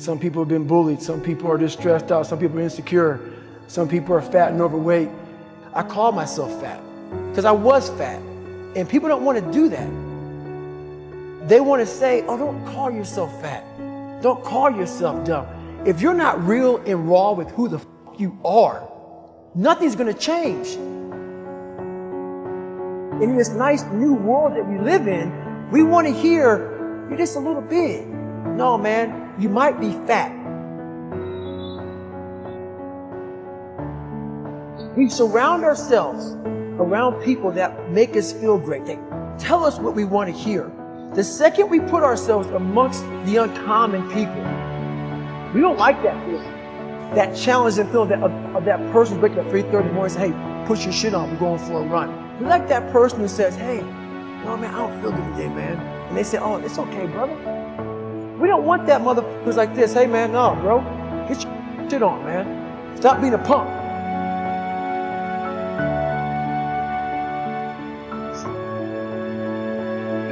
Some people have been bullied. Some people are just stressed out. Some people are insecure. Some people are fat and overweight. I call myself fat because I was fat. And people don't want to do that. They want to say, oh, don't call yourself fat. Don't call yourself dumb. If you're not real and raw with who the f you are, nothing's going to change. In this nice new world that we live in, we want to hear, you're just a little big. No, man, you might be fat. We surround ourselves around people that make us feel great. They tell us what we want to hear. The second we put ourselves amongst the uncommon people, we don't like that feeling. That challenge and feeling of that person waking up at 3:30 in the morning and say, hey, put your shit on, we're going for a run. We like that person who says, hey, no, man, I don't feel good today, man. And they say, oh, it's okay, brother. We don't want that motherfucker who's like this. Hey, man, no, bro, get your shit on, man. Stop being a punk.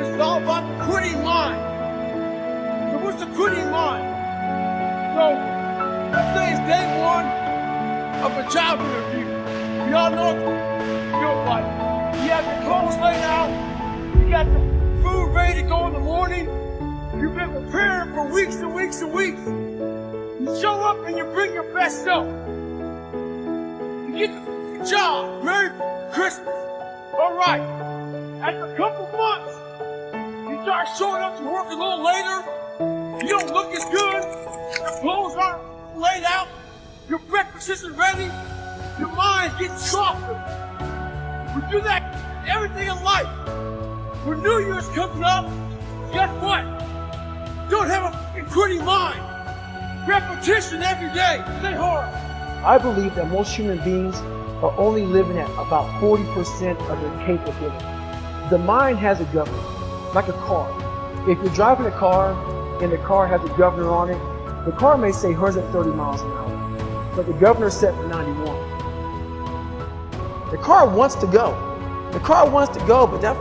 It's all about the quitting mind. So what's the quitting mind? So let's say it's day one of a job interview. We all know what it feels like. You have your clothes laid out. You got the food ready to go in the morning. You've been preparing for weeks and weeks and weeks. You show up and you bring your best self. You get the job. Merry Christmas. All right. After a couple months, you start showing up to work a little later. You don't look as good. Your clothes aren't laid out. Your breakfast isn't ready. Your mind gets softer. We do that in everything in life. When New Year's comes up, guess what? Don't have a quitting mind. Repetition every day. Stay hard. I believe that most human beings are only living at about 40% of their capability. The mind has a governor, like a car. If you're driving a car and the car has a governor on it, the car may say 130 miles an hour, but the governor's set for 91. The car wants to go. The car wants to go, but that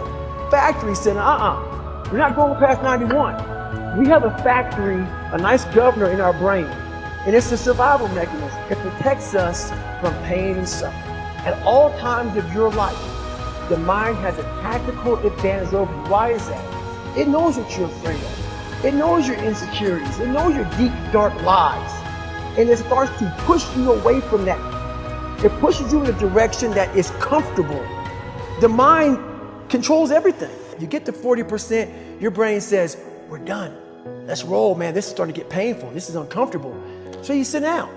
factory said, we're not going past 91. We have a factory, a nice governor in our brain, and it's a survival mechanism. It protects us from pain and suffering. At all times of your life, the mind has a tactical advantage over you. Why is that? It knows what you're afraid of. It knows your insecurities. It knows your deep, dark lies. And it starts to push you away from that. It pushes you in a direction that is comfortable. The mind controls everything. You get to 40%, your brain says, we're done. Let's roll, man. This is starting to get painful. This is uncomfortable. So you sit down.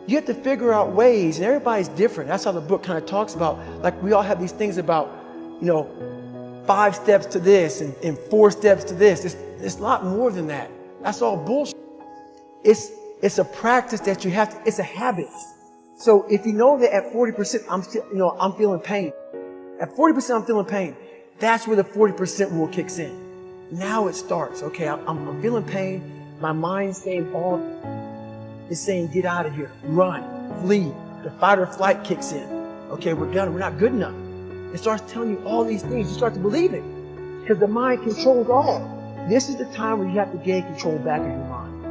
You have to figure out ways, and everybody's different. That's how the book kind of talks about, like we all have these things about, 5 steps to this and 4 steps to this. It's a lot more than that. That's all bullshit. It's a practice that you have to, it's a habit. So if you know that at 40%, I'm feeling pain. At 40%, I'm feeling pain. That's where the 40% rule kicks in. Now it starts. Okay, I'm feeling pain. My mind's saying it's saying, get out of here, run, flee. The fight or flight kicks in. Okay, we're done. We're not good enough. It starts telling you all these things. You start to believe it because the mind controls all. This is the time where you have to gain control back of your mind.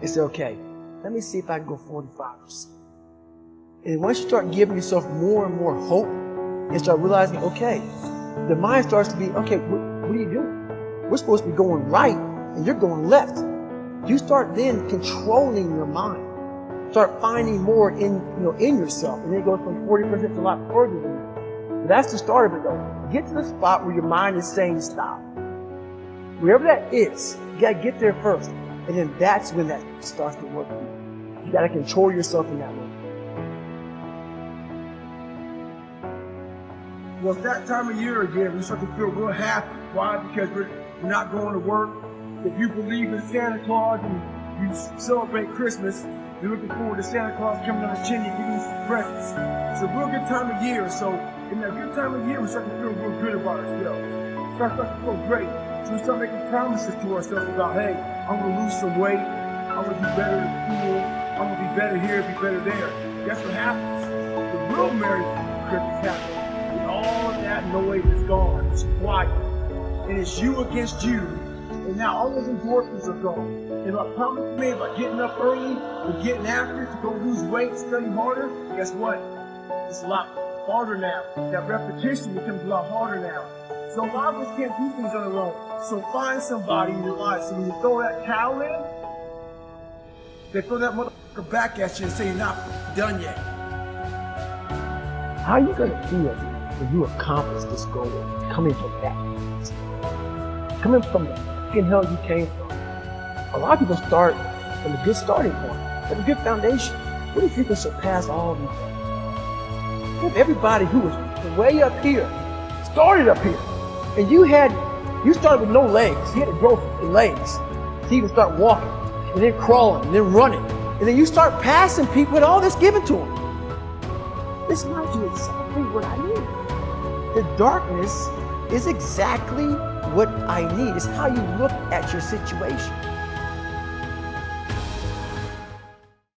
And say, okay, let me see if I can go 45%. And once you start giving yourself more and more hope and start realizing, okay, the mind starts to be, okay, what are you doing? We're supposed to be going right and you're going left. You start then controlling your mind. Start finding more in yourself. And then it goes from 40% to a lot further than that. But that's the start of it though. Get to the spot where your mind is saying stop. Wherever that is, you gotta get there first. And then that's when that starts to work for you. You gotta control yourself in that way. Well, it's that time of year again, we start to feel real happy. Why? Because we're not going to work. If you believe in Santa Claus and you celebrate Christmas, you're looking forward to Santa Claus coming on the chimney and giving you some presents. It's a real good time of year. So in that good time of year, we start to feel real good about ourselves. Start to feel great. So we start making promises to ourselves about, hey, I'm going to lose some weight. I'm going to be better at school. I'm going to be better here, be better there. Guess what happens? The real Merry Christmas happens. And all of that noise is gone. It's quiet. And it's you against you and now all those endorphins are gone. And I promise me, by getting up early and getting after it to go lose weight, study harder, guess what? It's a lot harder now. That repetition becomes a lot harder now. So a lot of us can't do things on our own. So find somebody in your life. So when you throw that towel in, they throw that motherfucker back at you and say you're not done yet. How are you going to feel when you accomplish this goal coming from that? Coming from the fucking hell you came from. A lot of people start from a good starting point, from a good foundation. What if you can surpass all these things? If everybody who was way up here started up here, and you started with no legs, you had to grow the legs so you can start walking, and then crawling, and then running, and then you start passing people with all this given to them. This might be exactly what I need. The darkness is exactly what I need. It's how you look at your situation.